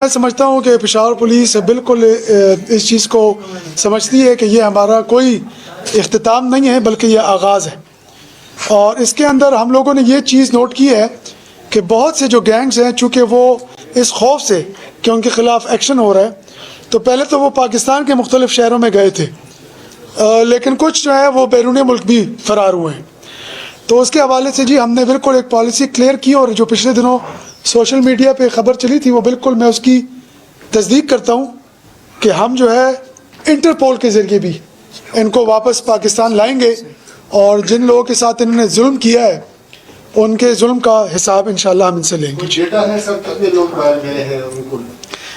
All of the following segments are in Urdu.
میں سمجھتا ہوں کہ پشاور پولیس بالکل اس چیز کو سمجھتی ہے کہ یہ ہمارا کوئی اختتام نہیں ہے بلکہ یہ آغاز ہے، اور اس کے اندر ہم لوگوں نے یہ چیز نوٹ کی ہے کہ بہت سے جو گینگز ہیں چونکہ وہ اس خوف سے کہ ان کے خلاف ایکشن ہو رہا ہے تو پہلے تو وہ پاکستان کے مختلف شہروں میں گئے تھے، لیکن کچھ جو ہے وہ بیرون ملک بھی فرار ہوئے ہیں۔ تو اس کے حوالے سے جی ہم نے بالکل ایک پالیسی کلیئر کی، اور جو پچھلے دنوں سوشل میڈیا پہ خبر چلی تھی وہ بالکل میں اس کی تصدیق کرتا ہوں کہ ہم جو ہے انٹرپول کے ذریعے بھی ان کو واپس پاکستان لائیں گے، اور جن لوگوں کے ساتھ انہوں نے ظلم کیا ہے ان کے ظلم کا حساب انشاءاللہ ہم ان سے لیں گے۔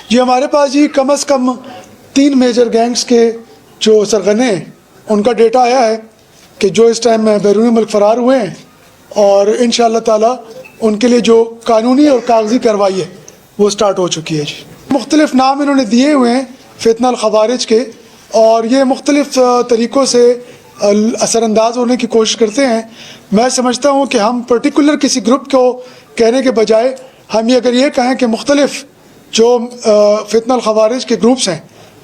جی ہمارے پاس جی کم از کم 3 میجر گینگز کے جو سرغنے ہیں ان کا ڈیٹا آیا ہے کہ جو اس ٹائم بیرون ملک فرار ہوئے ہیں، اور انشاءاللہ تعالی ان کے لیے جو قانونی اور کاغذی کارروائی ہے وہ سٹارٹ ہو چکی ہے۔ جی مختلف نام انہوں نے دیے ہوئے ہیں فتنہ الخوارج کے، اور یہ مختلف طریقوں سے اثر انداز ہونے کی کوشش کرتے ہیں۔ میں سمجھتا ہوں کہ ہم پرٹیکولر کسی گروپ کو کہنے کے بجائے ہم یہ اگر یہ کہیں کہ مختلف جو فتنہ الخوارج کے گروپس ہیں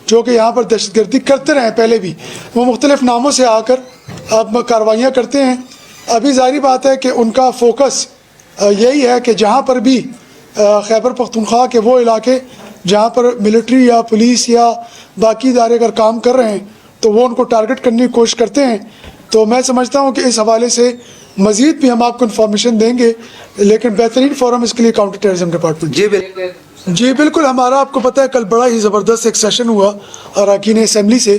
جو کہ یہاں پر دہشت گردی کرتے رہے پہلے بھی، وہ مختلف ناموں سے آ کر اب کارروائیاں کرتے ہیں۔ ابھی ظاہری بات ہے کہ ان کا فوکس یہی ہے کہ جہاں پر بھی خیبر پختونخوا کے وہ علاقے جہاں پر ملٹری یا پولیس یا باقی ادارے اگر کام کر رہے ہیں تو وہ ان کو ٹارگٹ کرنے کی کوشش کرتے ہیں۔ تو میں سمجھتا ہوں کہ اس حوالے سے مزید بھی ہم آپ کو انفارمیشن دیں گے، لیکن بہترین فورم اس کے لیے کاؤنٹر ٹیررزم ڈپارٹمنٹ۔ جی بالکل، ہمارا آپ کو پتہ ہے کل بڑا ہی زبردست ایک سیشن ہوا اراکین اسمبلی سے،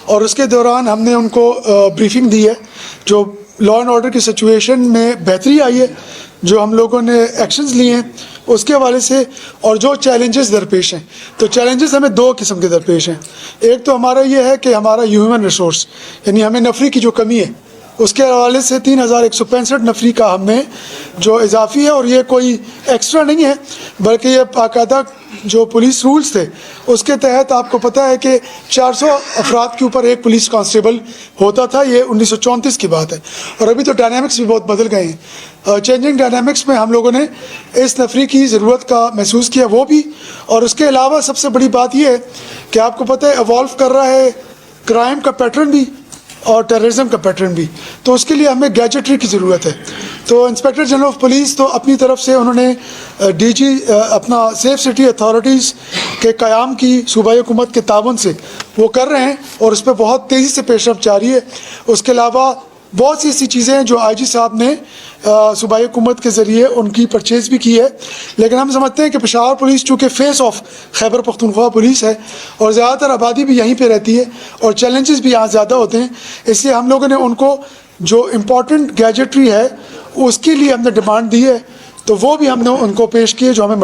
اور اس کے دوران ہم نے ان کو بریفنگ دی ہے جو لا اینڈ آرڈر کی سچویشن میں بہتری آئی ہے، جو ہم لوگوں نے ایکشنز لیے ہیں اس کے حوالے سے، اور جو چیلنجز درپیش ہیں۔ تو چیلنجز ہمیں 2 قسم کے درپیش ہیں۔ ایک تو ہمارا یہ ہے کہ ہمارا ہیومن ریسورس، یعنی ہمیں نفری کی جو کمی ہے اس کے حوالے سے 3165 نفری کا ہم نے جو اضافی ہے، اور یہ کوئی ایکسٹرا نہیں ہے بلکہ یہ باقاعدہ جو پولیس رولز تھے اس کے تحت آپ کو پتہ ہے کہ 400 افراد کے اوپر ایک پولیس کانسٹیبل ہوتا تھا، یہ 1934 کی بات ہے، اور ابھی تو ڈائنامکس بھی بہت بدل گئے ہیں۔ چینجنگ ڈائنامکس میں ہم لوگوں نے اس نفری کی ضرورت کا محسوس کیا وہ بھی، اور اس کے علاوہ سب سے بڑی بات یہ ہے کہ آپ کو پتہ ہے ایوالو کر رہا ہے کرائم کا پیٹرن بھی اور ٹیررزم کا پیٹرن بھی، تو اس کے لیے ہمیں گیجٹری کی ضرورت ہے۔ تو انسپیکٹر جنرل آف پولیس تو اپنی طرف سے انہوں نے ڈی جی اپنا سیف سٹی اتھارٹیز کے قیام کی صوبائی حکومت کے تعاون سے وہ کر رہے ہیں، اور اس پہ بہت تیزی سے پیش رفت جاری ہے۔ اس کے علاوہ بہت سی ایسی چیزیں ہیں جو آئی جی صاحب نے صوبائی حکومت کے ذریعے ان کی پرچیز بھی کی ہے، لیکن ہم سمجھتے ہیں کہ پشاور پولیس چونکہ face of Khyber Pakhtunkhwa police ہے اور زیادہ تر آبادی بھی یہیں پہ رہتی ہے اور چیلنجز بھی یہاں زیادہ ہوتے ہیں، اس لیے ہم لوگوں نے ان کو جو امپورٹنٹ گیجٹری ہے اس کے لیے ہم نے ڈیمانڈ دی ہے، تو وہ بھی ہم نے ان کو پیش کی ہے جو ہمیں